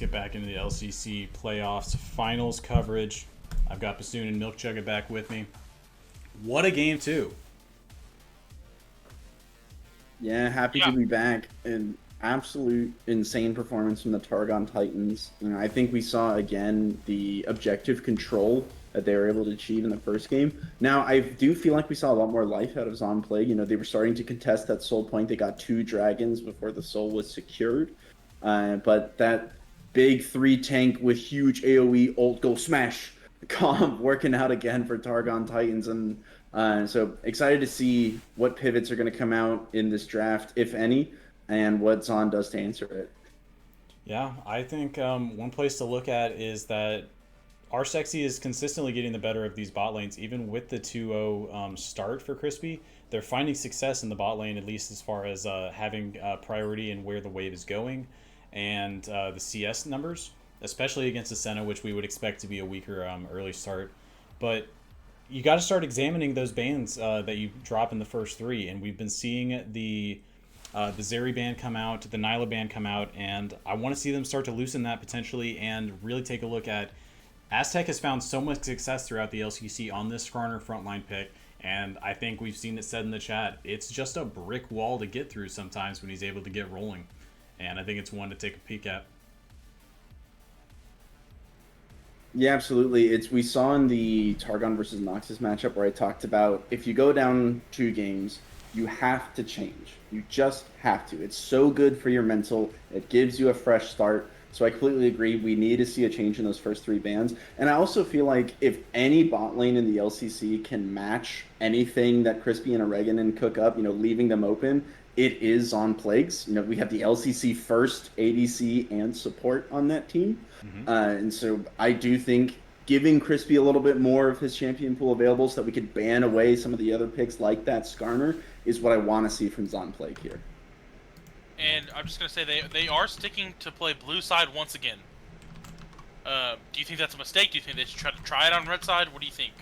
Get back into the LCC playoffs finals coverage. I've got Bassoon and Milk Jugget back with me. What a game, too. Yeah, happy to be back. An absolute insane performance from the Targon Titans. I think we saw again the objective control that they were able to achieve in the first game. Now, I do feel like we saw a lot more life out of Zaun Plague. They were starting to contest that soul point. They got 2 dragons before the soul was secured. But that big 3 tank with huge AoE ult go smash comp working out again for Targon Titans. And so excited to see what pivots are going to come out in this draft, if any, and what Zaun does to answer it. Yeah, I think one place to look at is that our Sexy is consistently getting the better of these bot lanes, even with the 2-0 start for Crispy. They're finding success in the bot lane, at least as far as having priority and where the wave is going, and the CS numbers, especially against the Senna, which we would expect to be a weaker early start. But you got to start examining those bans that you drop in the first 3, and we've been seeing the Zeri ban come out, the Nyla ban come out, and I want to see them start to loosen that potentially and really take a look at. Aztec has found so much success throughout the LCC on this Skarner frontline pick, and I think we've seen it said in the chat. It's just a brick wall to get through sometimes when he's able to get rolling, and I think it's one to take a peek at. Yeah, absolutely. We saw in the Targon versus Noxus matchup where I talked about if you go down 2 games, you have to change. You just have to. It's so good for your mental. It gives you a fresh start. So I completely agree. We need to see a change in those first 3 bans. And I also feel like if any bot lane in the LCC can match anything that Crispy and Oregon cook up, leaving them open, it is on Plagues. We have the LCC first ADC and support on that team. And so I do think giving Crispy a little bit more of his champion pool available so that we could ban away some of the other picks like that Skarner is what I want to see from Zaun Plague here. And I'm just going to say they are sticking to play blue side once again. Do you think that's a mistake? Do you think they should try it on red side? What do you think?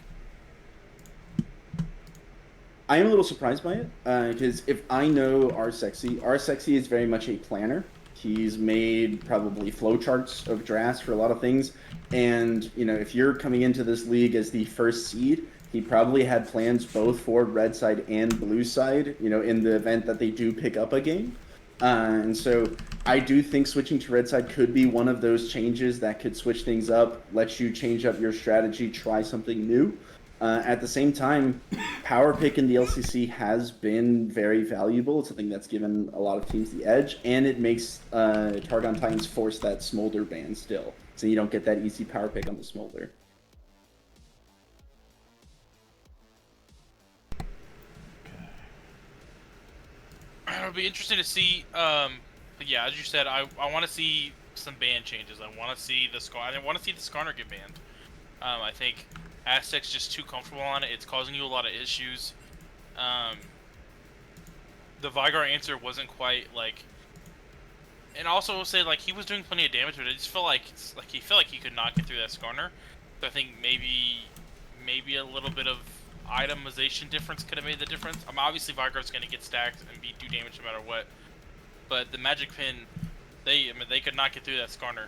I am a little surprised by it, because if I know our Sexy is very much a planner. He's made probably flowcharts of drafts for a lot of things. And, if you're coming into this league as the first seed, he probably had plans both for red side and blue side, in the event that they do pick up a game. And so I do think switching to red side could be one of those changes that could switch things up, let you change up your strategy, try something new. At the same time, power pick in the LCC has been very valuable. It's something that's given a lot of teams the edge, and it makes Targon Titans force that Smolder ban still, so you don't get that easy power pick on the Smolder. It'll be interesting to see. But yeah, as you said, I want to see some ban changes. I want to see the Skarner get banned. I think Aztec's just too comfortable on it. It's causing you a lot of issues. The Vigar answer wasn't quite like, and also will say like he was doing plenty of damage, but I just felt like he could not get through that Skarner. So I think maybe a little bit of itemization difference could have made the difference. Obviously Vigar's going to get stacked and do damage no matter what, but the magic pin, they could not get through that Skarner.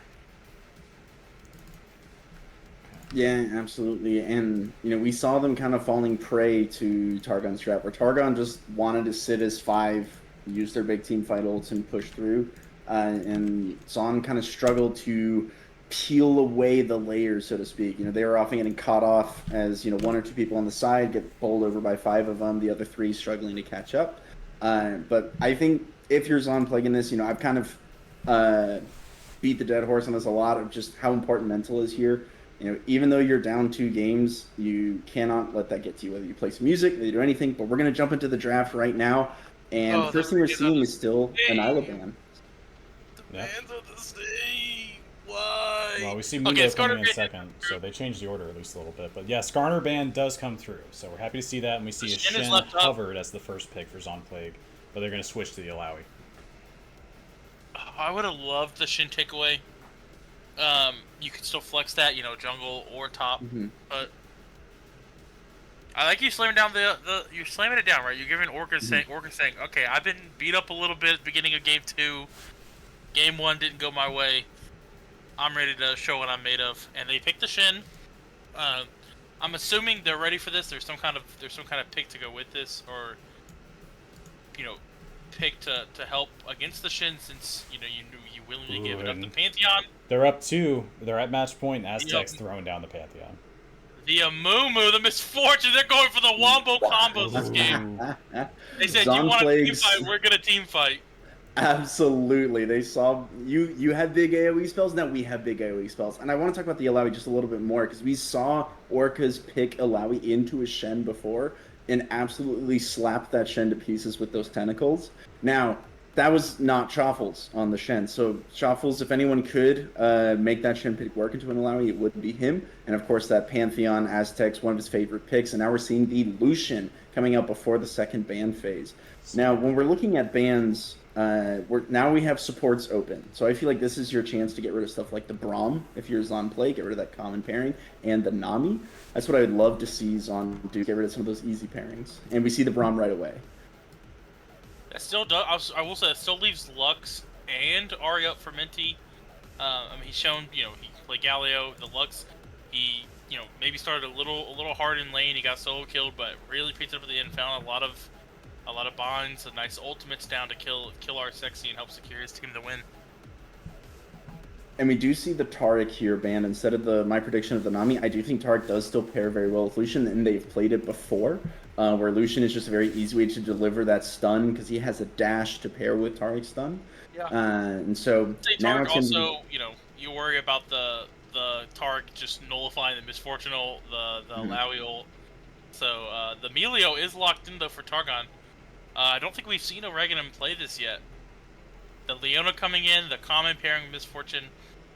Yeah, absolutely. And, we saw them kind of falling prey to Targon's trap, where Targon just wanted to sit as 5, use their big team fight ults and push through. And Zaun kind of struggled to peel away the layers, so to speak. They were often getting caught off as, 1 or 2 people on the side get bowled over by 5 of them, the other 3 struggling to catch up. But I think if you're Zaun Plague in this, I've kind of beat the dead horse on this a lot of just how important mental is here. Even though you're down 2 games, you cannot let that get to you, whether you play some music, whether you do anything. But we're going to jump into the draft right now. And the first thing we're seeing is still an Nyla ban. The bans of the state. Why? Well, we see Mundo coming in second, so they changed the order at least a little bit. But yeah, Skarner ban does come through, so we're happy to see that. And we see a Shen covered as the first pick for Zaun Plague, but they're going to switch to the Alawi. I would have loved the Shen takeaway. You could still flex that, jungle or top, but I like you slamming down you're slamming it down, right? You're giving Orca saying, okay, I've been beat up a little bit at the beginning of game 2. Game 1 didn't go my way. I'm ready to show what I'm made of. And they picked the Shin. I'm assuming they're ready for this. There's some kind of pick to go with this, or pick to help against the Shin, since you willingly gave it up to Pantheon. They're up 2. They're at match point. Aztecs Yep. throwing down the Pantheon. The Amumu, the Misfortune, they're going for the wombo combos this game. They said, you want a team fight, we're going to team fight. Absolutely. They saw you had big AoE spells, now we have big AoE spells. And I want to talk about the Alawi just a little bit more, because we saw Orcas pick Alawi into a Shen before and absolutely slap that Shen to pieces with those tentacles. Now, that was not Shuffles on the Shen. So Shuffles, if anyone could make that Shen pick work into an Alawi, it would be him. And of course that Pantheon Aztecs, one of his favorite picks. And now we're seeing the Lucian coming out before the second ban phase. Now, when we're looking at bans, now we have supports open. So I feel like this is your chance to get rid of stuff like the Braum, if you're Zaun play, get rid of that common pairing, and the Nami. That's what I would love to see Zaun do, get rid of some of those easy pairings. And we see the Braum right away. That still does. I will say, it still leaves Lux and Ari up for Minty. I mean, he's shown, he played Galio, the Lux. He, maybe started a little hard in lane. He got solo killed, but really picked it up at the end. Found a lot of binds, a nice ultimates down to kill our Sexy and help secure his team the win. And we do see the Taric here banned instead of my prediction of the Nami. I do think Taric does still pair very well with Lucian, and they've played it before, where Lucian is just a very easy way to deliver that stun because he has a dash to pair with Taric's stun. Yeah. And so now it's also, you worry about the Taric just nullifying the Misfortunal, the Alawi ult. So the Melio is locked in though for Targon. I don't think we've seen Oregon play this yet. The Leona coming in, the common pairing with Misfortune.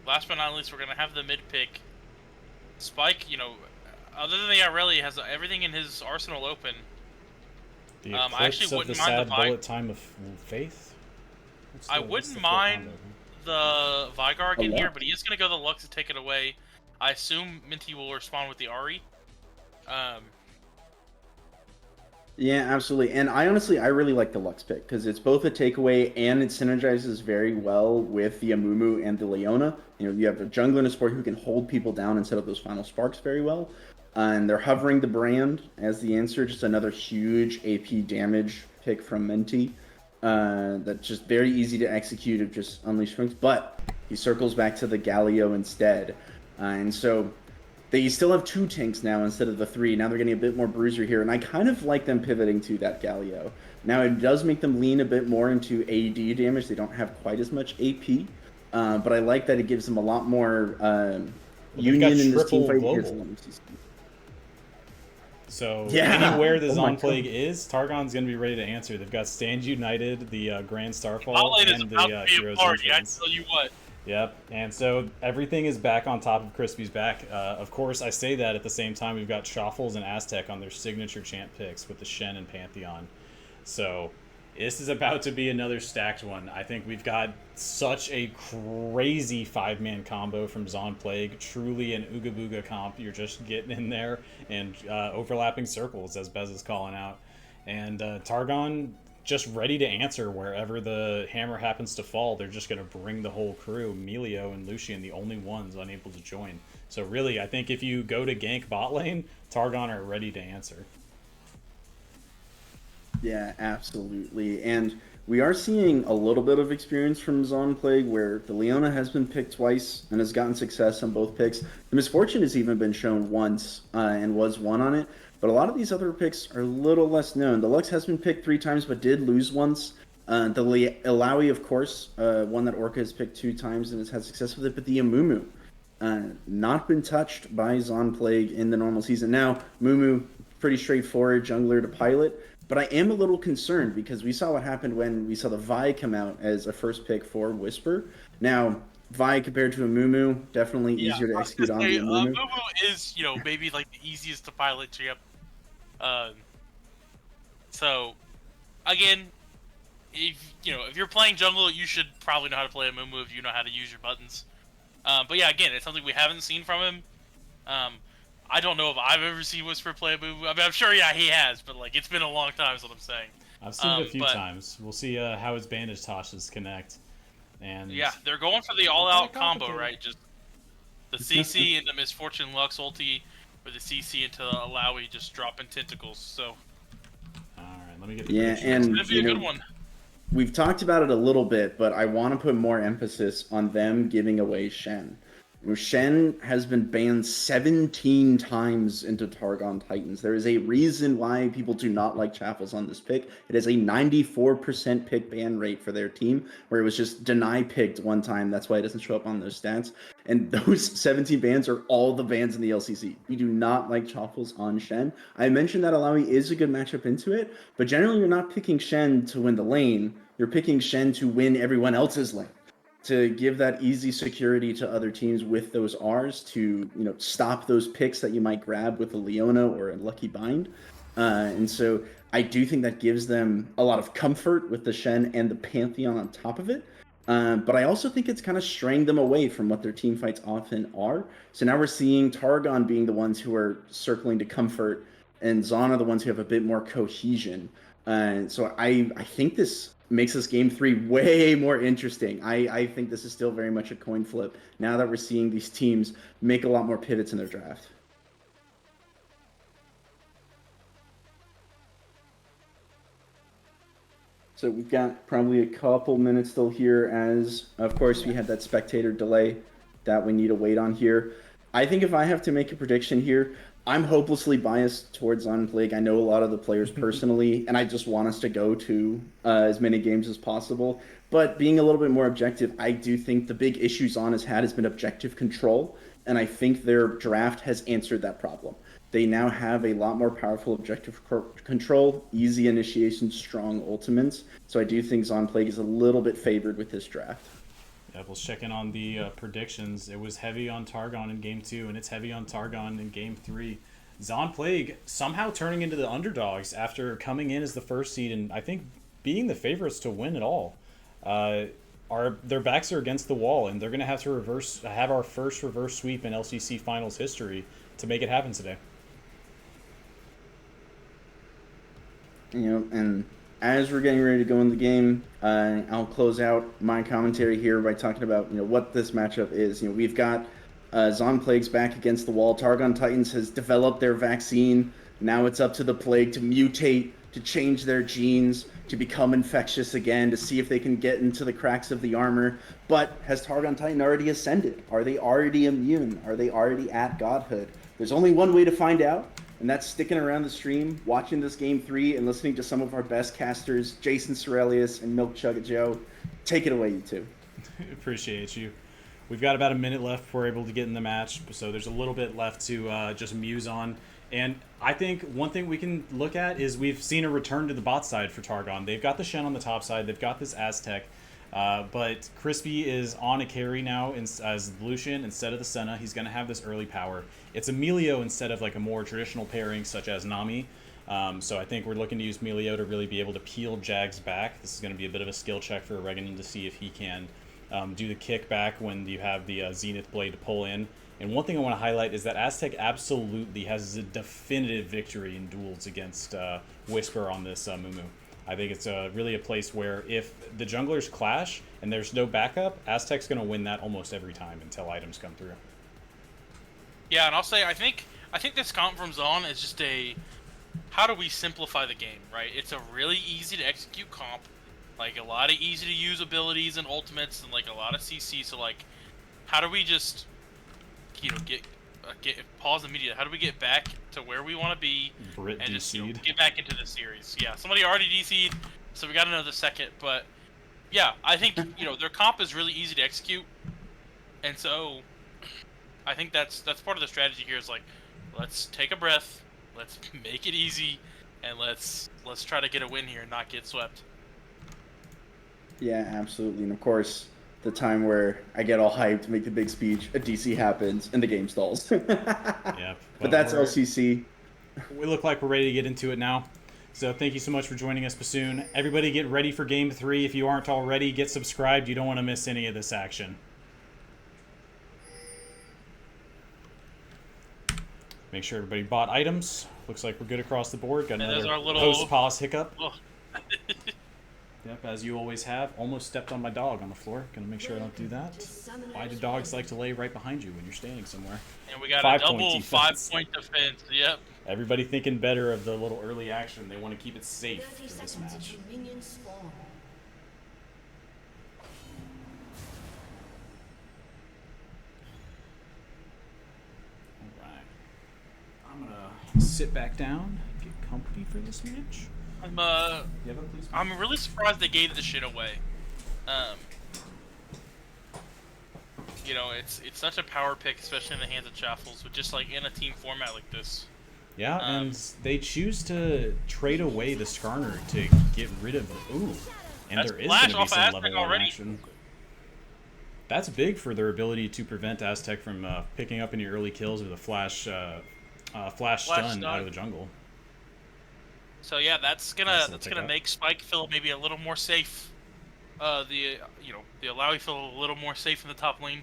Last but not least, we're gonna have the mid pick. Spike, other than the Irelia, has everything in his arsenal open. The I actually of the wouldn't mind sad the bullet time of faith. I wouldn't mind the Vigarg in here, but he is gonna go the Lux to take it away. I assume Minty will respond with the Ari. Yeah, absolutely. And I really like the Lux pick because it's both a takeaway and it synergizes very well with the Amumu and the Leona. You have a jungler and a support who can hold people down and set up those final sparks very well. And they're hovering the brand as the answer. Just another huge AP damage pick from Minty. That's just very easy to execute of just Unleash Strength. But he circles back to the Galio instead. And so they still have 2 tanks now instead of the 3. Now they're getting a bit more bruiser here, and I kind of like them pivoting to that Galio. Now it does make them lean a bit more into AD damage. They don't have quite as much AP, but I like that it gives them a lot more union in this team fight. So anywhere the Zaun Plague is, Targon's going to be ready to answer. They've got Stand United, the Grand Starfall, and the Heroes I tell you what. Yep, and so everything is back on top of Crispy's back. Of course, I say that at the same time we've got Shuffles and Aztec on their signature champ picks with the Shen and Pantheon. So this is about to be another stacked one. I think we've got such a crazy 5-man combo from Zaun Plague. Truly an Ooga Booga comp. You're just getting in there and overlapping circles, as Bez is calling out. And Targon just ready to answer wherever the hammer happens to fall. They're just going to bring the whole crew. Melio and Lucian, the only ones unable to join. So really, I think if you go to gank bot lane, Targon are ready to answer. Yeah, absolutely. And we are seeing a little bit of experience from Zaun Plague where the Leona has been picked twice and has gotten success on both picks. The Misfortune has even been shown once and was won on it. But a lot of these other picks are a little less known. The Lux has been picked 3 times, but did lose once. The Alawi, of course, one that Orca has picked 2 times and has had success with it. But the Amumu, not been touched by Zaun Plague in the normal season. Now, Mumu, pretty straightforward jungler to pilot. But I am a little concerned because we saw what happened when we saw the Vi come out as a first pick for Whisper. Now, Vi compared to a Mumu, definitely easier to execute on the Mumu. Mumu is, maybe like the easiest to pilot champ. So, again, if you're playing jungle, you should probably know how to play a Mumu if you know how to use your buttons. But yeah, again, it's something we haven't seen from him. I don't know if I've ever seen Whisper play a Mumu. I mean, I'm sure, he has, but it's been a long time, is what I'm saying. I've seen it a few times. We'll see how his bandage toshes connect. And yeah, they're going for the all-out combo, right? Just The CC into Misfortune Lux ulti, or the CC into Alawi just dropping tentacles. So. All right, let me get the Yeah, prediction. It's and gonna be a good one. we've talked about it a little bit, but I want to put more emphasis on them giving away Shen. Shen has been banned 17 times into Targon Titans. There is a reason why people do not like Chaffles on this pick. It is a 94% pick ban rate for their team, where it was just deny picked one time. That's why it doesn't show up on those stats. And those 17 bans are all the bans in the LCC. We do not like Chaffles on Shen. I mentioned that Alawi is a good matchup into it, but generally you're not picking Shen to win the lane. You're picking Shen to win everyone else's lane, to give that easy security to other teams with those R's to stop those picks that you might grab with a Leona or a Lucky Bind. And so I do think that gives them a lot of comfort with the Shen and the Pantheon on top of it. But I also think it's kind of straying them away from what their team fights often are. So now we're seeing Targon being the ones who are circling to comfort, and Zaun are the ones who have a bit more cohesion. So I think this makes this game 3 way more interesting. I think this is still very much a coin flip now that we're seeing these teams make a lot more pivots in their draft. So we've got probably a couple minutes still here, as of course we had that spectator delay that we need to wait on here. I think if I have to make a prediction here, I'm hopelessly biased towards Zaun Plague. I know a lot of the players personally, and I just want us to go to as many games as possible. But being a little bit more objective, I do think the big issue Zaun has had has been objective control, and I think their draft has answered that problem. They now have a lot more powerful objective control, easy initiation, strong ultimates. So I do think Zaun Plague is a little bit favored with this draft. Yeah, we'll check in on the predictions. It was heavy on Targon in Game 2, and it's heavy on Targon in Game 3. Zaun Plague somehow turning into the underdogs after coming in as the first seed and I think being the favorites to win it all. Their backs are against the wall, and they're going to have our first reverse sweep in LCC Finals history to make it happen today. And as we're getting ready to go in the game, I'll close out my commentary here by talking about what this matchup is. We've got Zaun Plague's back against the wall. Targon Titans has developed their vaccine. Now it's up to the Plague to mutate, to change their genes, to become infectious again, to see if they can get into the cracks of the armor. But has Targon Titan already ascended? Are they already immune? Are they already at godhood? There's only one way to find out, and that's sticking around the stream, watching this Game 3, and listening to some of our best casters, Jason Sorelius and Milk Chugga Joe. Take it away, you two. Appreciate you. We've got about a minute left before we're able to get in the match, so there's a little bit left to just muse on. And I think one thing we can look at is we've seen a return to the bot side for Targon. They've got the Shen on the top side. They've got this Aztec. But Crispy is on a carry now as Lucian instead of the Senna. He's going to have this early power. It's Emilio instead of like a more traditional pairing such as Nami. So I think we're looking to use Emilio to really be able to peel Jags back. This is going to be a bit of a skill check for Oregon to see if he can do the kickback when you have the Zenith Blade to pull in. And one thing I want to highlight is that Aztec absolutely has a definitive victory in duels against Whisper on this Mumu. I think it's really a place where if the junglers clash and there's no backup, Aztec's going to win that almost every time until items come through. Yeah, and I'll say I think this comp from Zaun is just how do we simplify the game, right? It's a really easy to execute comp, like a lot of easy to use abilities and ultimates and like a lot of CC. So like, how do we just get pause the media? How do we get back to where we want to be Brit and just DC'd. get back into the series? Yeah, somebody already DC'd, so we got another second. But yeah, I think their comp is really easy to execute, and so I think that's part of the strategy here. Is like, let's take a breath, let's make it easy, and let's try to get a win here and not get swept. Yeah, absolutely. And of course, the time where I get all hyped, make the big speech, a DC happens, and the game stalls. Yeah, but that's LCC. We look like we're ready to get into it now. So thank you so much for joining us, Bassoon. Everybody get ready for Game 3. If you aren't already, get subscribed. You don't want to miss any of this action. Make sure everybody bought items. Looks like we're good across the board. Got another our little post-pause hiccup. Oh. Yeah, Yep, as you always have. Almost stepped on my dog on the floor. Gonna make sure I don't do that. Why do dogs like to lay right behind you when you're standing somewhere? And we got a 5-point double defense. 5-point defense. Yep. Everybody thinking better of the little early action. They want to keep it safe for this match. Alright. I'm gonna sit back down, get comfy for this match. I'm really surprised they gave the shit away. You know, it's such a power pick, especially in the hands of Chaffles, with just like in a team format like this. Yeah, and they choose to trade away the Skarner to get rid of. Ooh, and there is going to be some level 1 action. That's big for their ability to prevent Aztec from picking up any early kills with a flash stun out of the jungle. So yeah, that's gonna make Spike feel maybe a little more safe. The Alawi feel a little more safe in the top lane.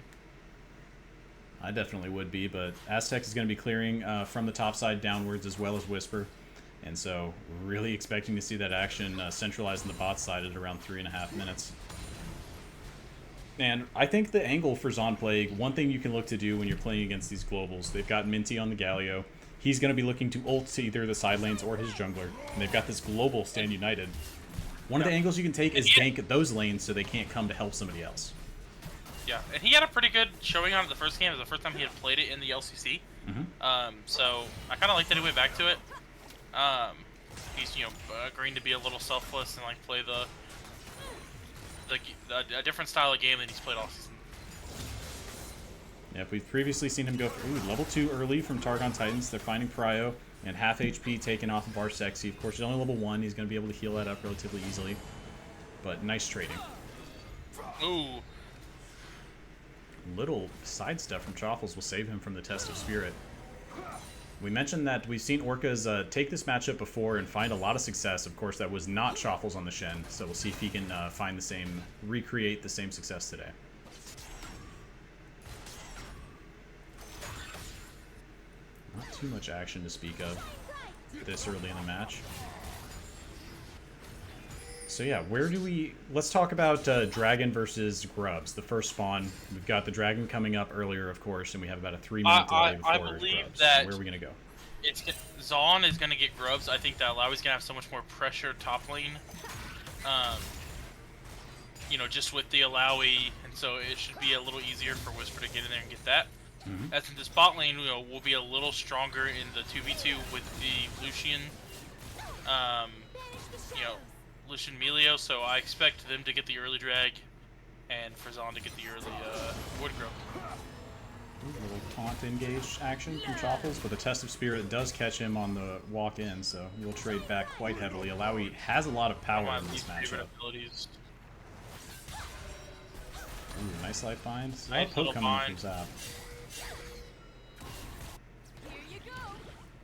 I definitely would be, but Aztec is going to be clearing from the top side downwards as well as Whisper, and so really expecting to see that action centralized in the bot side at around 3.5 minutes. And I think the angle for Zaun Plague, one thing you can look to do when you're playing against these globals, they've got Minty on the Galio. He's going to be looking to ult to either the side lanes or his jungler, and they've got this global stand united. One of the angles you can take is gank those lanes so they can't come to help somebody else. Yeah, and he had a pretty good showing on it the first game. It was the first time he had played it in the LCC. So I kind of like that he went back to it. He's agreeing to be a little selfless and like play a different style of game than he's played all season. Yep, we've previously seen him go for level 2 early from Targon Titans. They're finding Prio and half HP taken off of our Sexy. Of course, he's only level 1. He's going to be able to heal that up relatively easily. But nice trading. Ooh. Little sidestep from Chaffles will save him from the Test of Spirit. We mentioned that we've seen Orcas take this matchup before and find a lot of success. Of course, that was not Chaffles on the Shen, so we'll see if he can recreate the same success today. Not too much action to speak of this early in the match. So yeah, let's talk about Dragon versus Grubs, the first spawn. We've got the Dragon coming up earlier, of course, and we have about a 3-minute delay before I believe Grubs. that Where are we going to go? Zaun is going to get Grubs. I think that Alawi's going to have so much more pressure top lane. Just with the Alawi, and so it should be a little easier for Whisper to get in there and get that. As in the spot lane, will be a little stronger in the 2v2 with the Lucian, Lucian Melio, so I expect them to get the early drag, and for Zaun to get the early wood growth. A little taunt engage action from Chaffles, but the Test of Spirit does catch him on the walk in, so he'll trade back quite heavily. Alawi has a lot of power in this matchup. Ooh, nice life bind. Nice poke coming from Zap.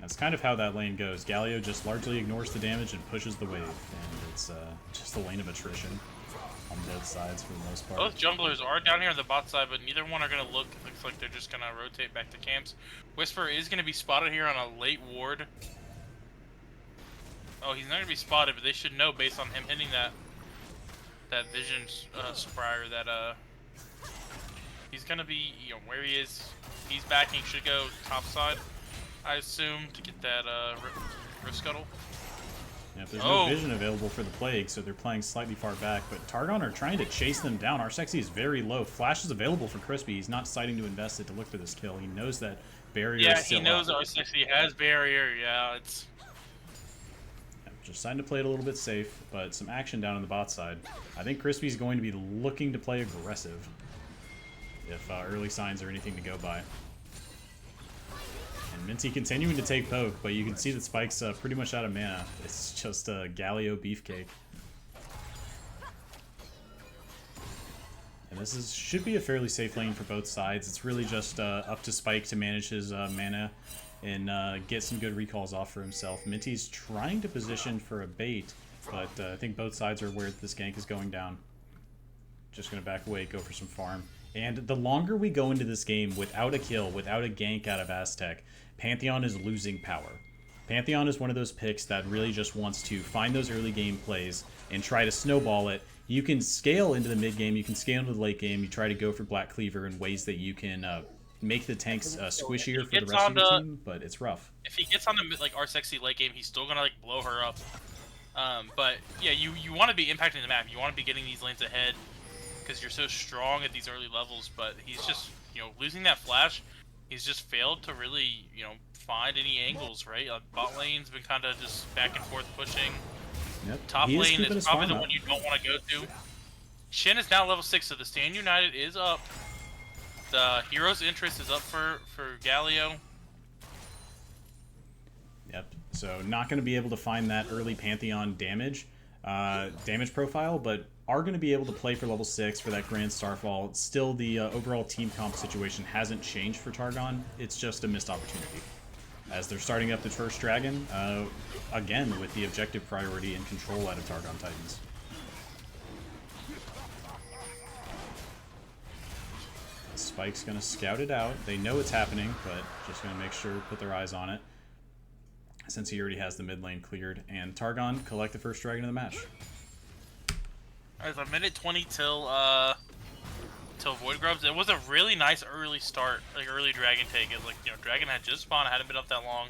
That's kind of how that lane goes. Galio just largely ignores the damage and pushes the wave, and it's just a lane of attrition on both sides for the most part. Both junglers are down here on the bot side, but neither one are going to look. Looks like they're just going to rotate back to camps. Whisper is going to be spotted here on a late ward. Oh, he's not going to be spotted, but they should know based on him hitting that vision spire that he's going to be where he is. He's backing, should go top side, I assume, to get that Rift Scuttle. Yeah, if there's no vision available for the Plague, so they're playing slightly far back. But Targon are trying to chase them down. Our Sexy is very low. Flash is available for Crispy. He's not deciding to invest it to look for this kill. He knows that barrier is still he knows up. our Sexy has barrier. Yeah, it's... Yeah, just deciding to play it a little bit safe, but some action down on the bot side. I think Crispy's going to be looking to play aggressive if early signs are anything to go by. And Minty continuing to take poke, but you can see that Spike's pretty much out of mana. It's just a Galio beefcake. And this should be a fairly safe lane for both sides. It's really just up to Spike to manage his mana and get some good recalls off for himself. Minty's trying to position for a bait, but I think both sides are aware that this gank is going down. Just going to back away, go for some farm. And the longer we go into this game without a kill, without a gank out of Aztec, Pantheon is losing power. Pantheon is one of those picks that really just wants to find those early game plays and try to snowball it. You can scale into the mid game, you can scale into the late game, you try to go for Black Cleaver in ways that you can make the tanks squishier for the rest of your team, but it's rough. If he gets on the like our sexy late game, he's still gonna like blow her up. But yeah, you want to be impacting the map. You want to be getting these lanes ahead because you're so strong at these early levels. But he's just losing that flash. He's just failed to really find any angles, right? Bot lane's been kind of just back and forth pushing. Yep. Top lane is probably the one you don't want to go to. Shin is now level 6, so the Stand United is up. The Hero's Interest is up for Galio. Yep. So not going to be able to find that early Pantheon damage profile, but are going to be able to play for level 6 for that Grand Starfall. Still, the overall team comp situation hasn't changed for Targon. It's just a missed opportunity. As they're starting up the first dragon, again, with the objective priority and control out of Targon Titans. Spike's going to scout it out. They know it's happening, but just going to make sure, put their eyes on it, since he already has the mid lane cleared. And Targon collect the first dragon of the match. There's a minute 20 till Void Grubs. It was a really nice early start, like early dragon take. It was like, dragon had just spawned, it hadn't been up that long.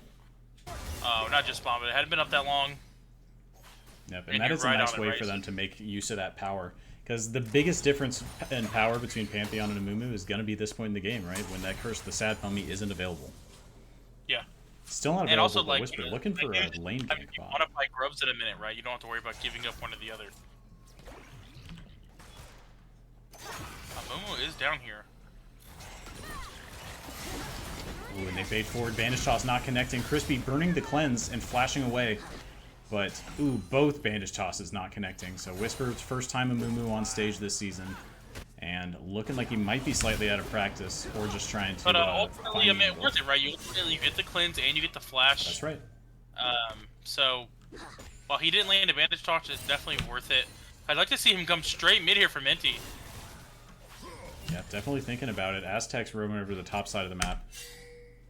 Not just spawned, but it hadn't been up that long. Yep, and that is a nice way for them to make use of that power. Because the biggest difference in power between Pantheon and Amumu is going to be this point in the game, right? When that Curse of the Sad Mummy isn't available. Yeah. Still not available, and also, but Whisper looking for a lane gank You bot. want to fight Grubs in a minute, right? You don't have to worry about giving up one or the other. Amumu is down here. Ooh, and they bait forward. Bandage Toss not connecting. Crispy burning the cleanse and flashing away. But, ooh, both Bandage Tosses not connecting. So Whisper's first time Amumu on stage this season. And looking like he might be slightly out of practice or just trying to But ultimately, I mean, it's worth it, right? You get the cleanse and you get the flash. That's right. So, while he didn't land a Bandage Toss, it's definitely worth it. I'd like to see him come straight mid here for Minty. Yeah, definitely thinking about it. Aztec's roaming over the top side of the map.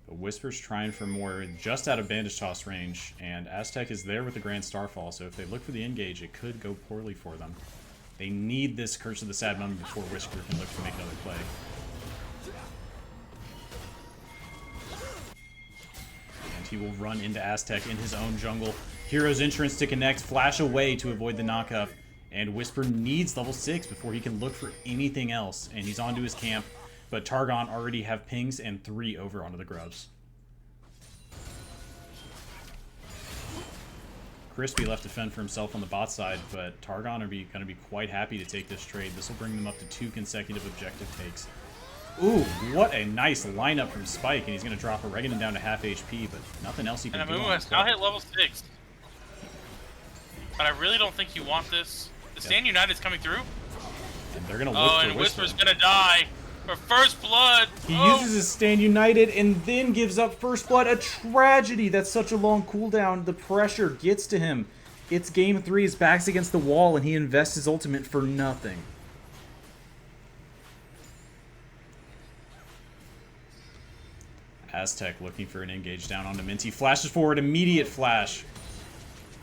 But Whisper's trying for more just out of Bandage Toss range, and Aztec is there with the Grand Starfall, so if they look for the engage, it could go poorly for them. They need this Curse of the Sad Mummy before Whisper can look to make another play. And he will run into Aztec in his own jungle. Hero's Entrance to connect, flash away to avoid the knockup, and Whisper needs level 6 before he can look for anything else, and he's onto his camp. But Targon already have pings and 3 over onto the Grubs. Crispy left to fend for himself on the bot side, but Targon are going to be quite happy to take this trade. This will bring them up to 2 consecutive objective takes. Ooh, what a nice lineup from Spike, and he's going to drop a Reganon down to half HP, but nothing else he can do. And Amumu has now hit level 6. But I really don't think you want this. The Stand United's coming through. And they're going to look for and Whisper. Whisper's going to die. For first blood! He uses his Stand United and then gives up first blood. A tragedy! That's such a long cooldown. The pressure gets to him. It's game 3. His back's against the wall and he invests his ultimate for nothing. Aztec looking for an engage down onto Minty. Flashes forward. Immediate flash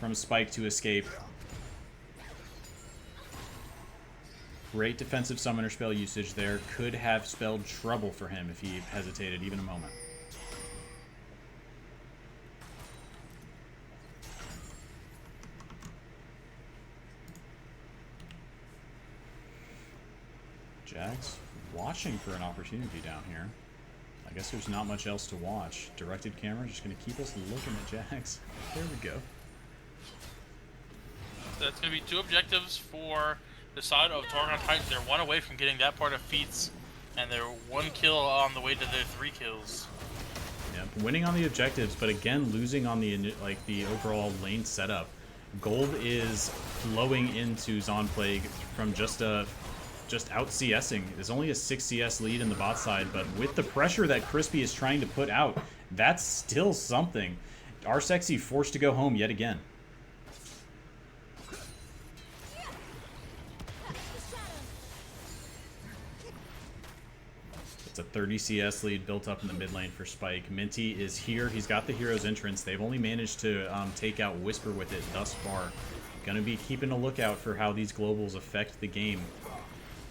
from Spike to escape. Great defensive summoner spell usage there. Could have spelled trouble for him if he hesitated even a moment. Jax watching for an opportunity down here. I guess there's not much else to watch. Directed camera just going to keep us looking at Jax. There we go. So that's going to be 2 objectives for the side of Targon Titans. They're 1 away from getting that part of feats, and they're 1 kill on the way to their 3 kills. Yep, winning on the objectives, but again losing on the overall lane setup. Gold is flowing into Zaun Plague from just out CSing. There's only a 6 CS lead in the bot side, but with the pressure that Crispy is trying to put out, that's still something. Our Sexy forced to go home yet again. It's a 30 CS lead built up in the mid lane for Spike. Minty is here. He's got the hero's entrance. They've only managed to take out Whisper with it thus far. Gonna be keeping a lookout for how these globals affect the game.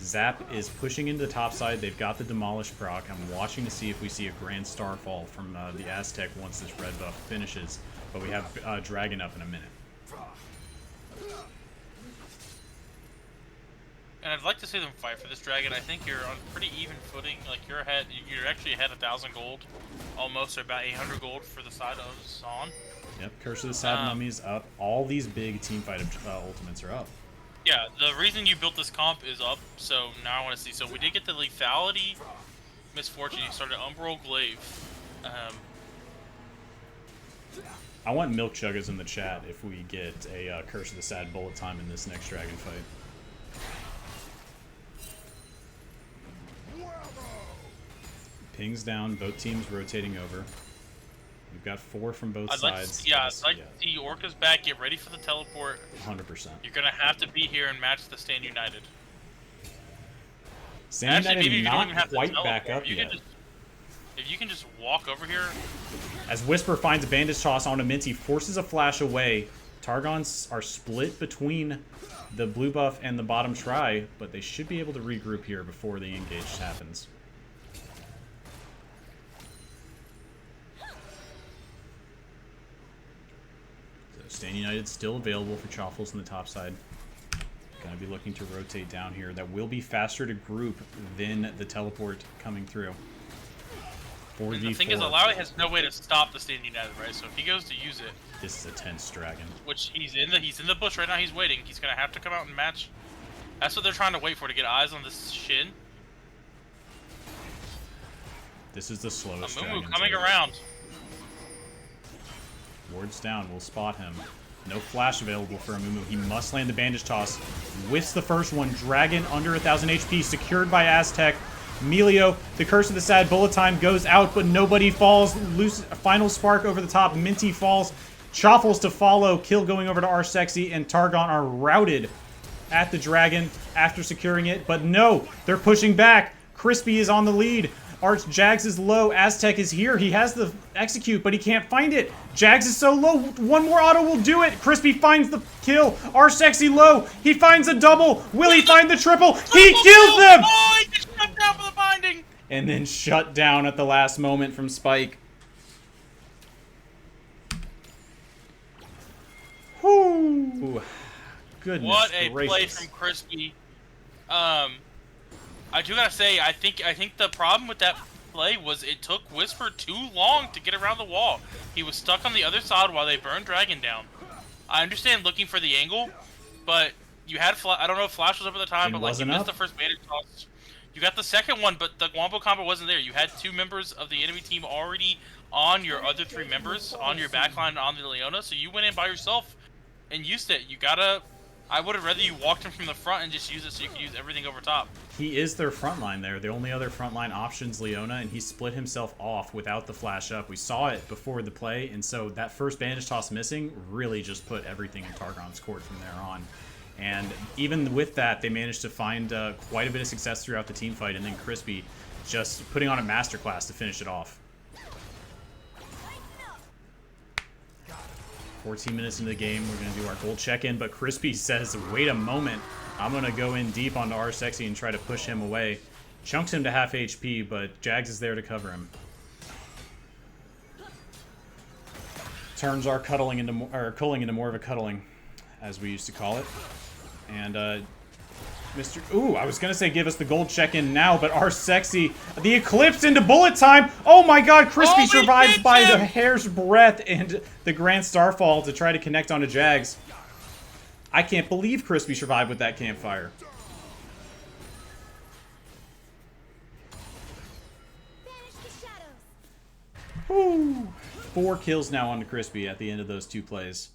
Zap is pushing into the top side. They've got the Demolish proc. I'm watching to see if we see a Grand Starfall from the Aztec once this red buff finishes. But we have Dragon up in a minute. And I'd like to see them fight for this dragon. I think you're on pretty even footing. Like you're ahead. You're actually ahead 1,000 gold, almost, or about 800 gold for the side of Zaun. Yep, Curse of the Sad Mummy's up. All these big teamfight ultimates are up. Yeah, the reason you built this comp is up. So now I want to see. So we did get the lethality, misfortune. You started Umbral Glaive. I want Milk Chuggas in the chat if we get a Curse of the Sad bullet time in this next dragon fight. Pings down, both teams rotating over. We've got 4 from both sides. I'd like to see Orca's back. Get ready for the teleport. 100%. You're gonna have to be here and match the Stand United. Stand Actually, maybe United you don't even not have to quite teleport. back up yet. If you can just walk over here. As Whisper finds a bandage toss onto Minty, forces a flash away. Targons are split between the blue buff and the bottom try, but they should be able to regroup here before the engage happens. Stand United still available for Choffles on the top side. Gonna be looking to rotate down here. That will be faster to group than the teleport coming through. 4v4. And the thing is, Alawi has no way to stop the Stand United, right? So if he goes to use it, this is a tense dragon. Which he's in the bush right now. He's waiting. He's gonna have to come out and match. That's what they're trying to wait for, to get eyes on this Shin. This is the slowest Amumu dragon. coming around. Ward's down. We'll spot him. No flash available for Amumu. He must land the bandage toss. Whiffs the first one. Dragon under 1,000 HP. Secured by Aztec. Melio, the Curse of the Sad bullet time goes out, but nobody falls. Loose final spark over the top. Minty falls. Choffles to follow. Kill going over to Arsexy, and Targon are routed at the dragon after securing it. But no, they're pushing back. Crispy is on the lead. Jags is low. Aztec is here. He has the execute, but he can't find it. Jags is so low. One more auto will do it. Crispy finds the kill. Arsexy low. He finds a double. Will he find the triple? He kills them! Oh, he just shut down for the binding! And then shut down at the last moment from Spike. Ooh. Goodness What a gracious. play from Crispy. I do gotta say, I think the problem with that play was it took Whisper too long to get around the wall. He was stuck on the other side while they burned Dragon down. I understand looking for the angle, but you had I don't know if Flash was up at the time, but like you missed the first bandage toss. You got the second one, but the Wombo combo wasn't there. You had 2 members of the enemy team already on your other 3 members on your backline on the Leona, so you went in by yourself and used it. You gotta. I would have rather you walked him from the front and just use it so you could use everything over top. He is their frontline there. The only other frontline option's Leona, and he split himself off without the flash up. We saw it before the play, and so that first bandage toss missing really just put everything in Targon's court from there on. And even with that, they managed to find quite a bit of success throughout the team fight, and then Crispy just putting on a masterclass to finish it off. 14 minutes into the game, we're going to do our gold check-in, but Crispy says, wait a moment, I'm going to go in deep onto Arsexy and try to push him away. Chunks him to half HP, but Jags is there to cover him. Turns our culling into more of a cuddling, as we used to call it. And ooh, I was gonna say give us the gold check-in now, but Arsexy, the Eclipse into bullet time. Oh my God, Crispy survives by the hair's breadth and the Grand Starfall to try to connect onto Jags. I can't believe Crispy survived with that campfire. Woo. 4 kills now onto Crispy at the end of those 2 plays.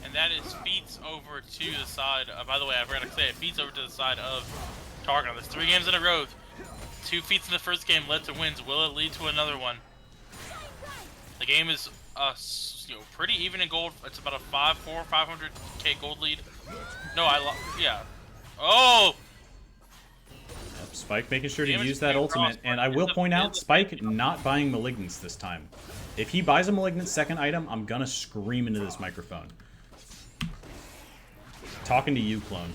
And that is feats over to the side. By the way, I forgot to say it. Feats over to the side of Targon. There's 3 games in a row. 2 feats in the first game led to wins. Will it lead to another one? The game is pretty even in gold. It's about a 500k gold lead. No, yeah. Oh! Yep, Spike making sure to Damage use that to ultimate, cross, and I will point out, Spike not buying Malignance this time. If he buys a Malignant second item, I'm gonna scream into this microphone. Talking to you, clone.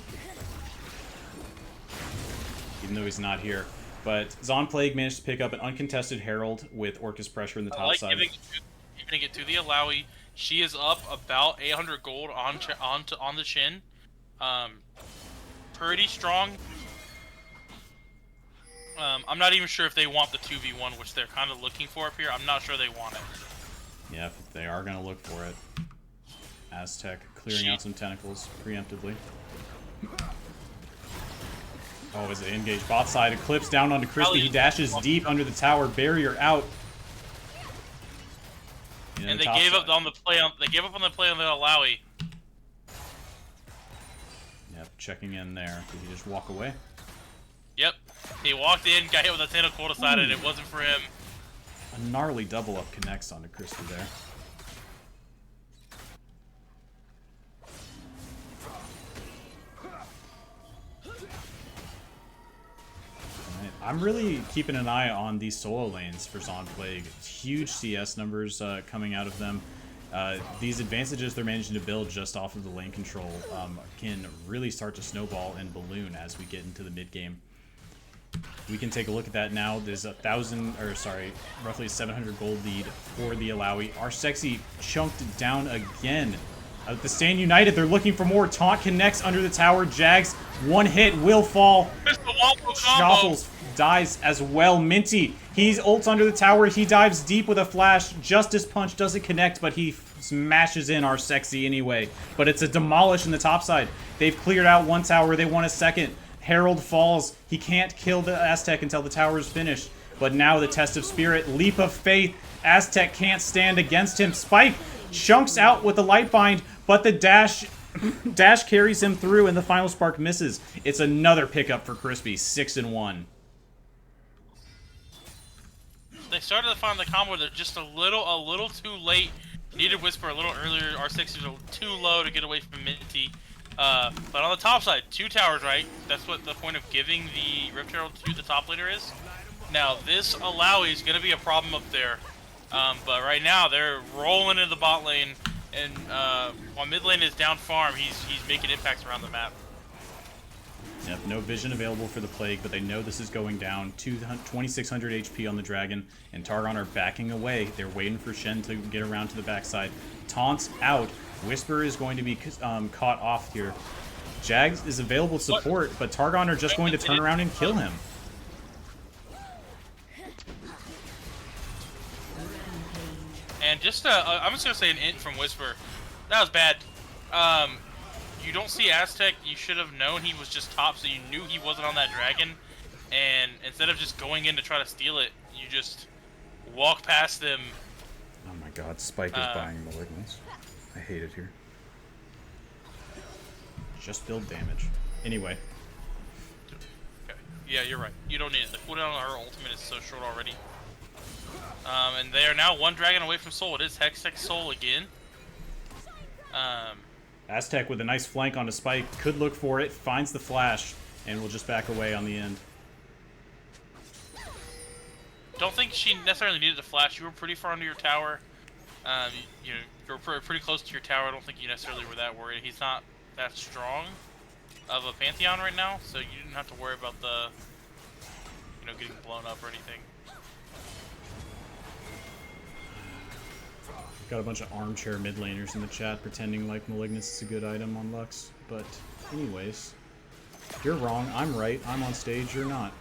Even though he's not here. But Zaun Plague managed to pick up an uncontested Herald with Orcus pressure in the top side. Giving it to the Alawi. She is up about 800 gold on the Shin. Pretty strong. I'm not even sure if they want the 2v1, which they're kind of looking for up here. I'm not sure they want it. Yeah, they are going to look for it. Aztec clearing out some tentacles preemptively. Oh, as they engage bot side, Eclipse down onto Crispy. He dashes deep under the tower, barrier out. And they gave up on the play on the Alawi. Yep, checking in there. Did he just walk away? Yep. He walked in, got hit with a tentacle, decided it wasn't for him. A gnarly double up connects onto Crispy there. I'm really keeping an eye on these solo lanes for Zaun Plague. Huge CS numbers coming out of them. These advantages they're managing to build just off of the lane control can really start to snowball and balloon as we get into the mid game. We can take a look at that now. There's roughly 700 gold lead for the Alawi. Our Sexy chunked down again. The Stand United, they're looking for more. Taunt connects under the tower. Jags, one hit, will fall. Shuffles dies as well. Minty, he's ults under the tower. He dives deep with a flash. Justice Punch doesn't connect, but he smashes in our Sexy anyway. But it's a demolish in the top side. They've cleared out one tower. They want a second. Herald falls. He can't kill the Aztec until the tower is finished. But now the Test of Spirit, Leap of Faith. Aztec can't stand against him. Spike chunks out with the Light Bind, but the dash carries him through, and the final spark misses. It's another pickup for Crispy, 6-1. They started to find the combo. They're just a little too late. Needed Whisper a little earlier. R6 is too low to get away from Minty. But on the top side, 2 towers, right? That's what the point of giving the Rift Herald to the top laner is. Now, this Alawi is going to be a problem up there. But right now, they're rolling into the bot lane. And while mid lane is down farm, he's making impacts around the map. Yep, no vision available for the Plague, but they know this is going down. 2600 HP on the Dragon, and Targon are backing away. They're waiting for Shen to get around to the backside. Taunts out. Whisper is going to be caught off here. Jags is available support, but Targon are just going to turn around and kill him. And just, I'm just gonna say an int from Whisper. That was bad. You don't see Aztec. You should have known he was just top, so you knew he wasn't on that dragon. And instead of just going in to try to steal it, you just walk past them. Oh my God, Spike is buying Malignance. I hate it here. Just build damage. Anyway. Okay. Yeah, you're right. You don't need it. The cooldown on her ultimate is so short already. And they are now 1 dragon away from Soul. It is Hextech Soul again. Aztec with a nice flank onto Spike. Could look for it. Finds the flash. And will just back away on the end. Don't think she necessarily needed the flash. You were pretty far under your tower. You were pretty close to your tower. I don't think you necessarily were that worried. He's not that strong of a Pantheon right now, so you didn't have to worry about the, getting blown up or anything. Got a bunch of armchair mid laners in the chat pretending like Malignance is a good item on Lux. But anyways, you're wrong. I'm right. I'm on stage. You're not.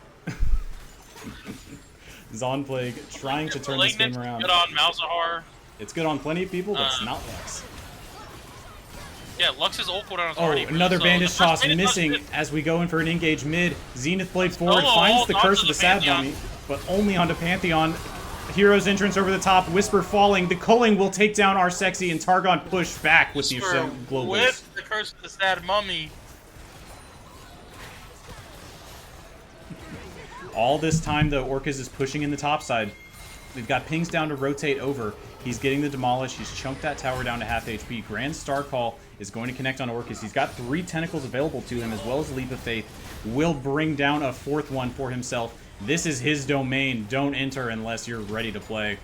Zaun Plague trying to turn this game around. Good on Malzahar. It's good on plenty of people, but it's not Lux. Yeah, Lux's ult cooldown is already... Another bandage toss missing as we go in for an engage mid. Zenith Blade forward, finds the curse of the Sad Mummy, but only onto Pantheon. Hero's entrance over the top, Whisper falling. The culling will take down our Sexy, and Targon push back with the globals. With the curse of the Sad Mummy. All this time, though, Orcus is pushing in the top side. We've got pings down to rotate over. He's getting the demolish. He's chunked that tower down to half HP. Grand Star Call is going to connect on Orcus. He's got 3 tentacles available to him, as well as Leap of Faith. Will bring down a 4th one for himself. This is his domain. Don't enter unless you're ready to play.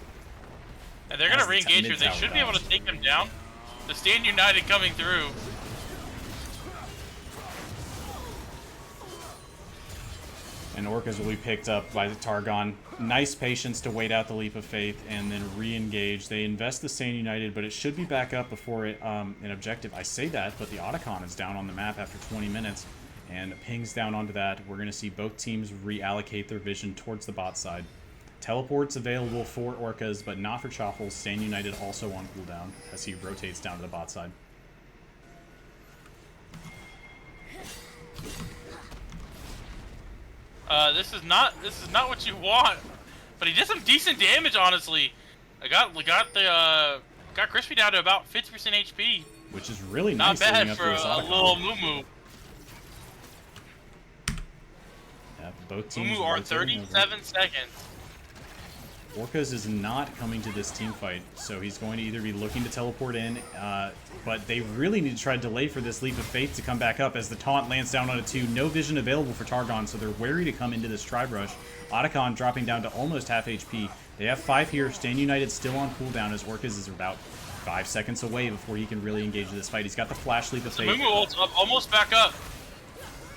And they're going to re-engage here. They should be able to take him down. The Stand United coming through. And Orcas will be picked up by the Targon. Nice patience to wait out the Leap of Faith and then re-engage. They invest the Stand United, but it should be back up before it, an objective. I say that, but the Otacon is down on the map after 20 minutes. And pings down onto that. We're going to see both teams reallocate their vision towards the bot side. Teleports available for Orcas, but not for Choffles. Stand United also on cooldown as he rotates down to the bot side. This is not what you want, but he did some decent damage, honestly. Got Crispy down to about 50% HP, which is really not nice. bad for a little Moo. Yeah, both teams Moo are 37 seconds. Orcas is not coming to this team fight, so he's going to either be looking to teleport in, but they really need to try to delay for this Leap of Faith to come back up as the taunt lands down on a 2. No vision available for Targon, so they're wary to come into this Tribe Rush. Otacon dropping down to almost half HP. They have 5 here. Stand United still on cooldown as Orcas is about 5 seconds away before he can really engage in this fight. He's got the Flash Leap of Faith. Moo ult's up, almost back up.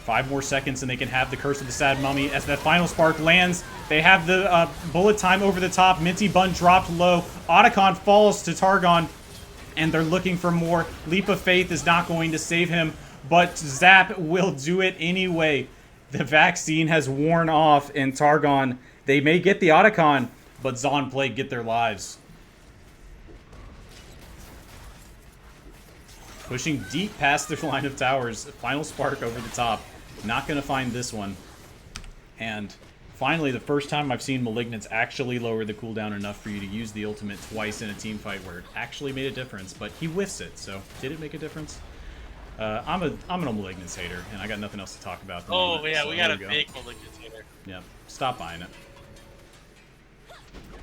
5 more seconds and they can have the Curse of the Sad Mummy. As that final spark lands, they have the bullet time over the top. Minty Bun dropped low. Otacon falls to Targon, and they're looking for more. Leap of Faith is not going to save him, but Zap will do it anyway. The vaccine has worn off, and Targon, they may get the Otacon, but Zaun Plague get their lives. Pushing deep past their line of towers. Final spark over the top. Not going to find this one. And finally, the first time I've seen Malignance actually lower the cooldown enough for you to use the ultimate twice in a team fight where it actually made a difference, but he whiffs it, so did it make a difference? I'm a Malignance hater, and I got nothing else to talk about. Oh, yeah, so we got a big Malignance hater. Yeah, stop buying it.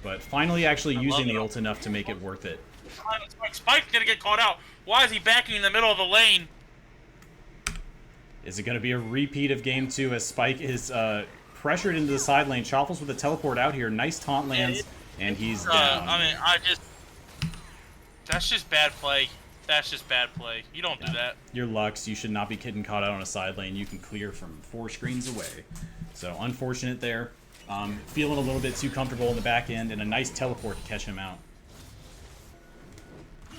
But finally actually using the ult enough to make it worth it. Spike's gonna get caught out. Why is he backing in the middle of the lane? Is it going to be a repeat of game 2 as Spike is pressured into the side lane? Choffles with a teleport out here. Nice taunt lands, and he's down. I mean, that's just bad play. That's just bad play. You don't do that. Your Lux, you should not be getting caught out on a side lane. You can clear from 4 screens away. So unfortunate there. Feeling a little bit too comfortable in the back end, and a nice teleport to catch him out.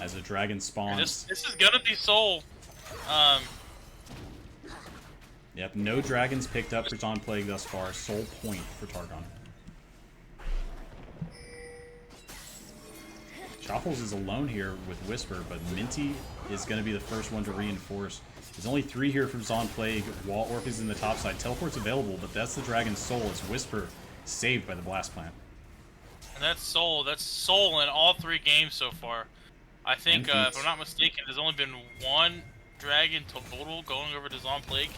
As the dragon spawns. This is gonna be Soul. Yep, no dragons picked up for Zaun Plague thus far. Soul point for Targon. Choffles is alone here with Whisper, but Minty is going to be the first one to reinforce. There's only 3 here from Zaun Plague. Wall Orc is in the top side. Teleport's available, but that's the Dragon's Soul. It's Whisper saved by the Blast Plant. And that's Soul. That's Soul in all 3 games so far. I think, if I'm not mistaken, there's only been 1 Dragon total going over to Zaun Plague.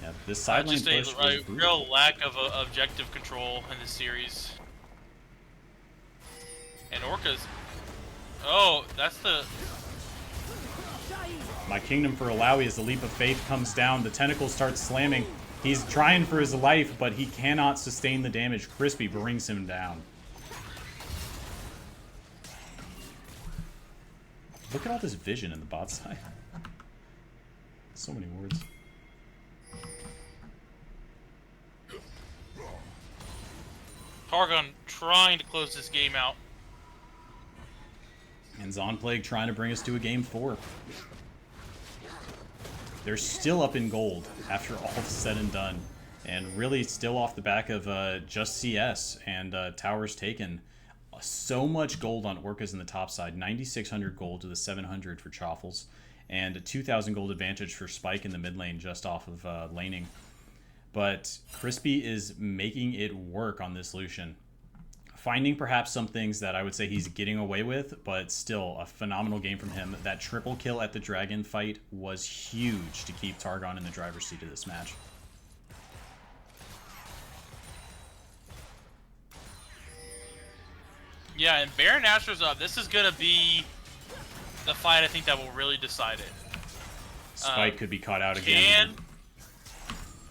Yeah, this side lane push just a real lack of objective control in this series. And Orcas. Oh, that's the... My Kingdom for Alawi as the Leap of Faith comes down. The tentacles start slamming. He's trying for his life, but he cannot sustain the damage. Crispy brings him down. Look at all this vision in the bot side. So many words. Targon trying to close this game out. And Zaun Plague trying to bring us to a game 4. They're still up in gold after all is said and done. And really still off the back of just CS and towers taken. So much gold on Orcas in the top side. 9,600 gold to the 700 for Choffles. And a 2,000 gold advantage for Spike in the mid lane just off of laning. But Crispy is making it work on this Lucian. Finding perhaps some things that I would say he's getting away with, but still a phenomenal game from him. That triple kill at the Dragon fight was huge to keep Targon in the driver's seat of this match. Yeah, and Baron Astro's up. This is gonna be the fight I think that will really decide it. Spike could be caught out again.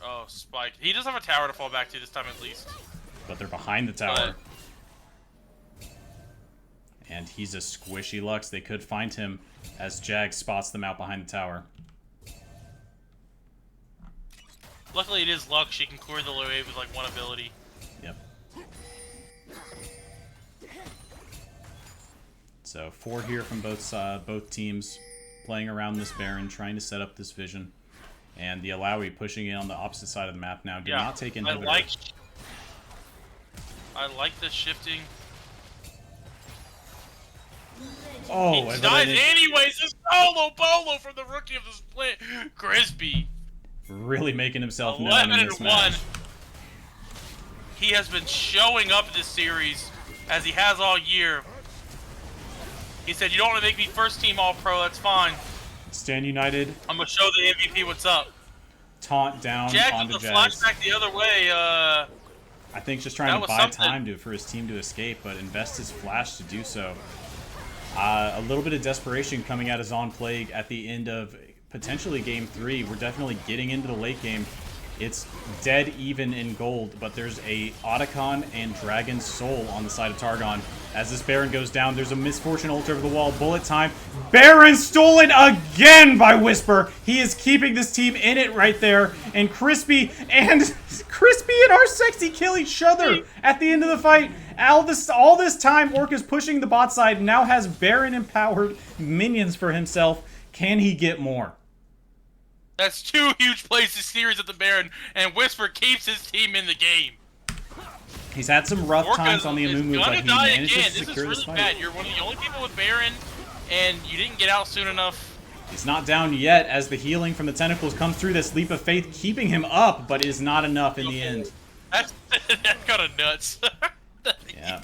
Oh, Spike. He does have a tower to fall back to this time at least. But they're behind the tower. And he's a squishy Lux. They could find him as Jag spots them out behind the tower. Luckily it is Lux. She can clear the low wave with like one ability. Yep. So 4 here from both teams, playing around this Baron, trying to set up this vision. And the Alawi pushing in on the opposite side of the map now. Did not take inhibitor. I like the shifting. Oh, he dies anyways. A solo bolo from the rookie of the split, Crispy. Really making himself known in this match. He has been showing up this series as he has all year. He said, "You don't want to make me first team All-Pro. That's fine. Stand United. I'm gonna show the MVP what's up." Taunt down Jag onto with the Jags. flashback the other way. I think just trying to buy time for his team to escape, but invest his flash to do so. A little bit of desperation coming out of Zaun Plague at the end of potentially Game 3. We're definitely getting into the late game. It's dead even in gold, but there's a Otacon and Dragon Soul on the side of Targon. As this Baron goes down, there's a Misfortune ult over the wall. Bullet time. Baron stolen again by Whisper. He is keeping this team in it right there. And Crispy and our Sexy kill each other at the end of the fight. All this time, Orca's pushing the bot side, now has Baron empowered minions for himself. Can he get more? That's 2 huge plays this series at the Baron, and Whisper keeps his team in the game. He's had some rough times on the Amumu, but he manages to secure this fight. Bad. You're one of the only people with Baron, and you didn't get out soon enough. He's not down yet as the healing from the tentacles comes through. This leap of faith keeping him up, but is not enough in the end. That's kind of nuts. Yeah.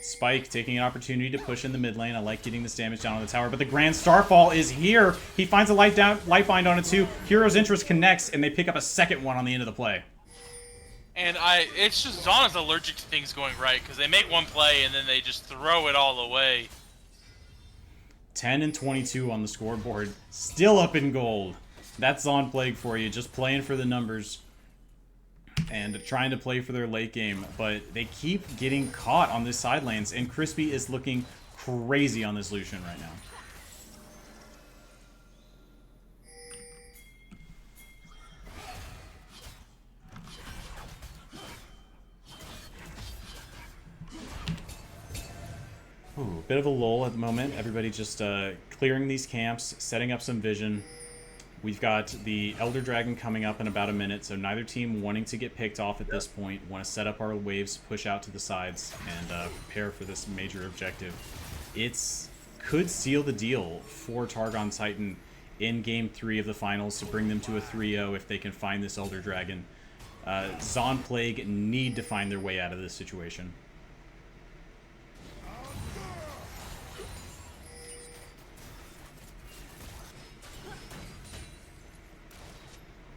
Spike taking an opportunity to push in the mid lane. I like getting this damage down on the tower, but the Grand Starfall is here. He finds a light bind on it too. Hero's Interest connects, and they pick up a second one on the end of the play. And it's just Zaun is allergic to things going right, because they make one play and then they just throw it all away. 10 and 22 on the scoreboard. Still up in gold. That's Zaun Plague for you, just playing for the numbers. And trying to play for their late game, but they keep getting caught on this side lanes, and Crispy is looking crazy on this Lucian right now. Ooh, bit of a lull at the moment. Everybody just clearing these camps, setting up some vision. We've got the Elder Dragon coming up in about a minute, so neither team wanting to get picked off at this point. Want to set up our waves, push out to the sides, and prepare for this major objective. It's could seal the deal for Targon Titan in Game 3 of the finals to bring them to a 3-0 if they can find this Elder Dragon. Zaun Plague need to find their way out of this situation.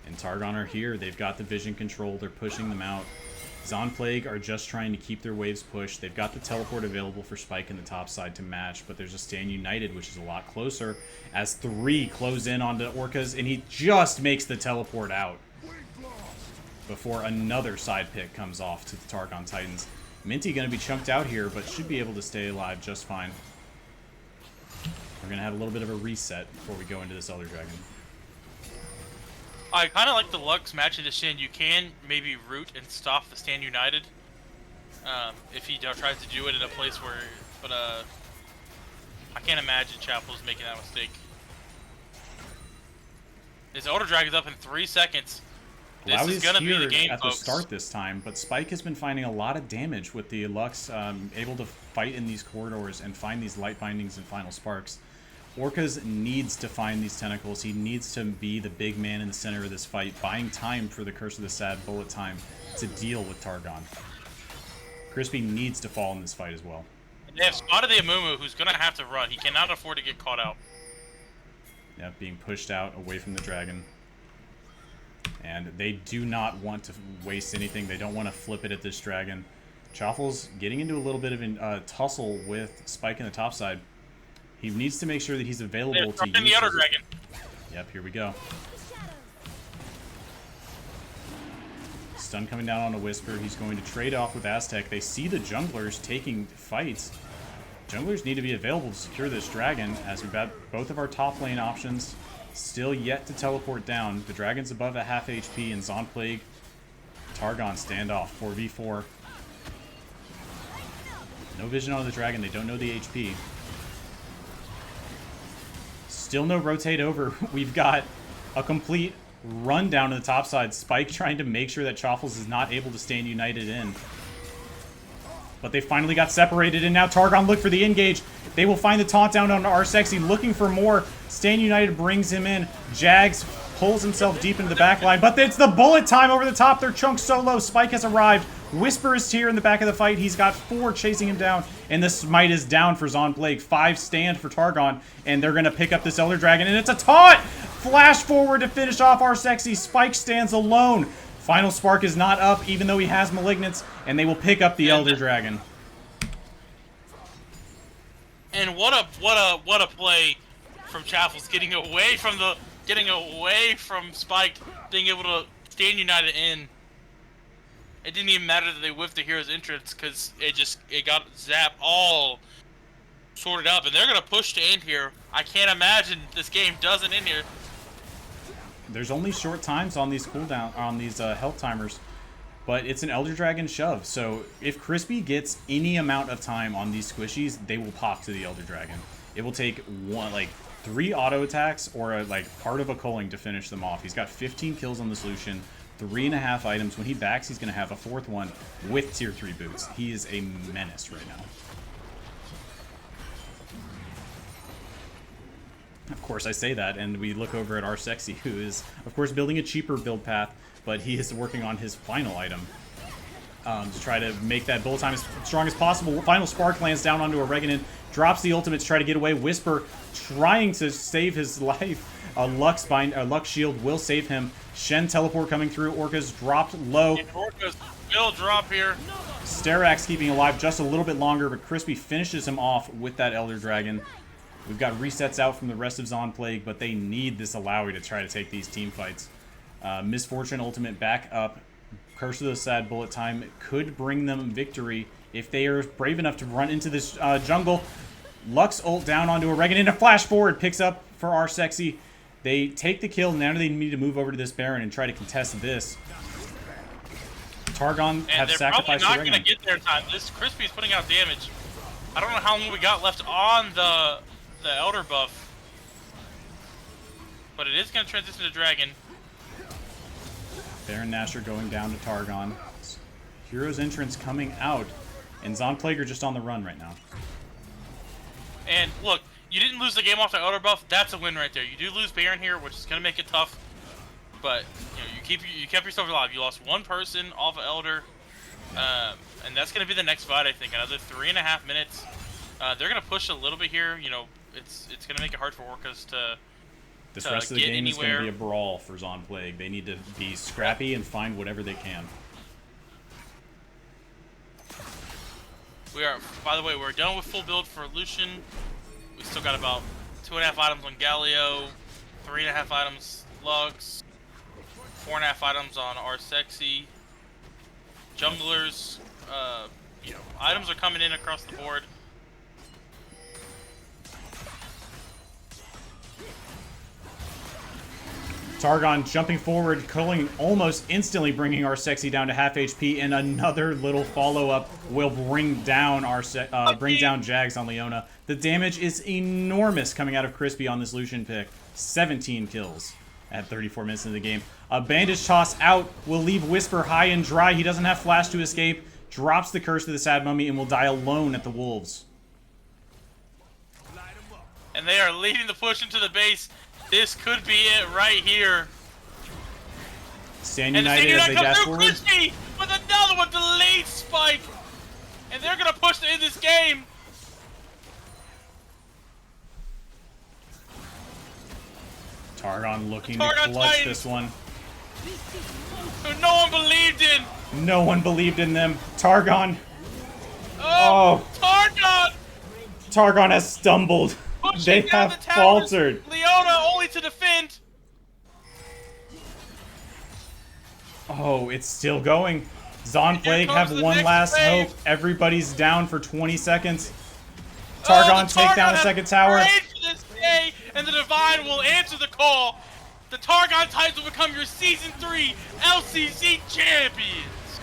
And Targon are here. They've got the vision control. They're pushing them out. Zaun Plague are just trying to keep their waves pushed. They've got the teleport available for Spike in the top side to match, but there's a Stand United, which is a lot closer, as 3 close in onto Orcas, and he just makes the teleport out before another side pick comes off to the Targon Titans. Minty going to be chunked out here, but should be able to stay alive just fine. We're going to have a little bit of a reset before we go into this Elder Dragon. I kind of like the Lux matching the Stand. You can maybe root and stop the Stand United if he tries to do it in a place where, but I can't imagine Chapel's making that mistake. This Elder Dragon's up in 3 seconds. This is gonna be the game, at folks. the start this time, but Spike has been finding a lot of damage with the Lux able to fight in these corridors and find these light bindings and final sparks. Orcas needs to find these tentacles. He needs to be the big man in the center of this fight, buying time for the Curse of the Sad bullet time to deal with Targon. Crispy needs to fall in this fight as well. They have spotted the Amumu, who's going to have to run. He cannot afford to get caught out. Yeah, being pushed out away from the dragon. And they do not want to waste anything. They don't want to flip it at this dragon. Chaffle's getting into a little bit of a tussle with Spike in the top side. He needs to make sure that he's available to use the Elder Dragon. Yep, here we go. Stun coming down on a Whisper. He's going to trade off with Aztec. They see the junglers taking fights. Junglers need to be available to secure this dragon, as we've got both of our top lane options still yet to teleport down. The dragon's above at half HP, and Zaun Plague, Targon standoff, 4v4. No vision on the dragon. They don't know the HP. Still no rotate over. We've got a complete run down to the top side. Spike trying to make sure that Chaffles is not able to stand united in. But they finally got separated, and now Targon look for the engage. They will find the taunt down on R-Sexy, looking for more. Stand United brings him in. Jags pulls himself deep into the back line, but it's the bullet time over the top. They're chunked so low. Spike has arrived. Whisper is here in the back of the fight. He's got 4 chasing him down, and the smite is down for Zaun Plague. 5 stand for Targon, and they're going to pick up this Elder Dragon, and it's a taunt! Flash forward to finish off R-Sexy. Spike stands alone. Final Spark is not up, even though he has Malignance, and they will pick up the Elder Dragon. And what a play from Chaffles, getting away from Spike, being able to stand United in. It didn't even matter that they whiffed the hero's entrance, because it got Zap all sorted up, and they're gonna push to end here. I can't imagine this game doesn't end here. There's only short times on these cooldown health timers, but it's an Elder Dragon shove. So if Crispy gets any amount of time on these squishies, they will pop to the Elder Dragon. It will take 3 auto attacks or part of a culling to finish them off. He's got 15 kills on this Lucian, 3.5 items. When he backs, he's going to have a 4th one with tier 3 boots. He is a menace right now. Of course, I say that, and we look over at R-Sexy, who is, of course, building a cheaper build path, but he is working on his final item to try to make that bullet time as strong as possible. Final Spark lands down onto a Reganon, drops the ultimate to try to get away. Whisper trying to save his life. A Lux Shield will save him. Shen teleport coming through. Orca's dropped low. And Orca's will drop here. Sterax keeping alive just a little bit longer, but Crispy finishes him off with that Elder Dragon. We've got resets out from the rest of Zaun Plague, but they need this Alawi to try to take these team fights. Misfortune ultimate back up. Curse of the Sad bullet time could bring them victory if they are brave enough to run into this jungle. Lux ult down onto a Reganon, and a flash forward picks up for R-Sexy. They take the kill. Now they need to move over to this Baron and try to contest this. Targon have sacrificed the Reganon. They're probably not going to get there in time. This Crispy is putting out damage. I don't know how long we got left on the Elder buff, but it is going to transition to Dragon. Baron Nashor going down to Targon. Hero's entrance coming out, and Zaun Plague are just on the run right now. And look, you didn't lose the game off the Elder buff. That's a win right there. You do lose Baron here, which is going to make it tough, but you kept yourself alive. You lost one person off of Elder, and that's going to be the next fight. I think another 3.5 minutes. They're going to push a little bit here. It's going to make it hard for Orcas to This rest of the game is going to be a brawl for Zaun Plague. They need to be scrappy and find whatever they can. By the way, we're done with full build for Lucian. We still got about 2.5 items on Galio, 3.5 items Lux, 4.5 items on R-Sexy. Junglers, items are coming in across the board. Targon jumping forward, culling almost instantly, bringing R-Sexy down to half HP, and another little follow-up will bring down Jags on Leona. The damage is enormous coming out of Crispy on this Lucian pick. 17 kills at 34 minutes into the game. A bandage toss out will leave Whisper high and dry. He doesn't have flash to escape. Drops the curse to the Sad Mummy and will die alone at the Wolves. And they are leading the push into the base. This could be it right here. Stand United as they dash forward. Crispy with another one, delayed spike. And they're going to push to end this game. Targon looking to clutch this one. Who no one believed in. No one believed in them. Targon Oh. Targon! Targon has stumbled. Pushing They down have the towers. faltered. Leona only to defend. Oh, it's still going. Zaun Here Plague comes have the one next last wave. hope. Everybody's down for 20 seconds. The Targon take down the has second tower. prayed for this day, and the Divine will answer the call. The Targon Titans will become your Season 3 LCC champions.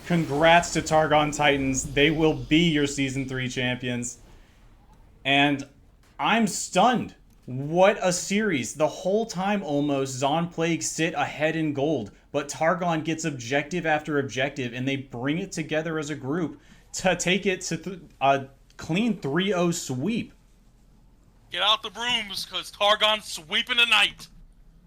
Congrats to Targon Titans. They will be your Season 3 champions. And I'm stunned. What a series. The whole time almost, Zaun Plague sit ahead in gold. But Targon gets objective after objective, and they bring it together as a group to take it to a clean 3-0 sweep. Get out the brooms, because Targon's sweeping tonight.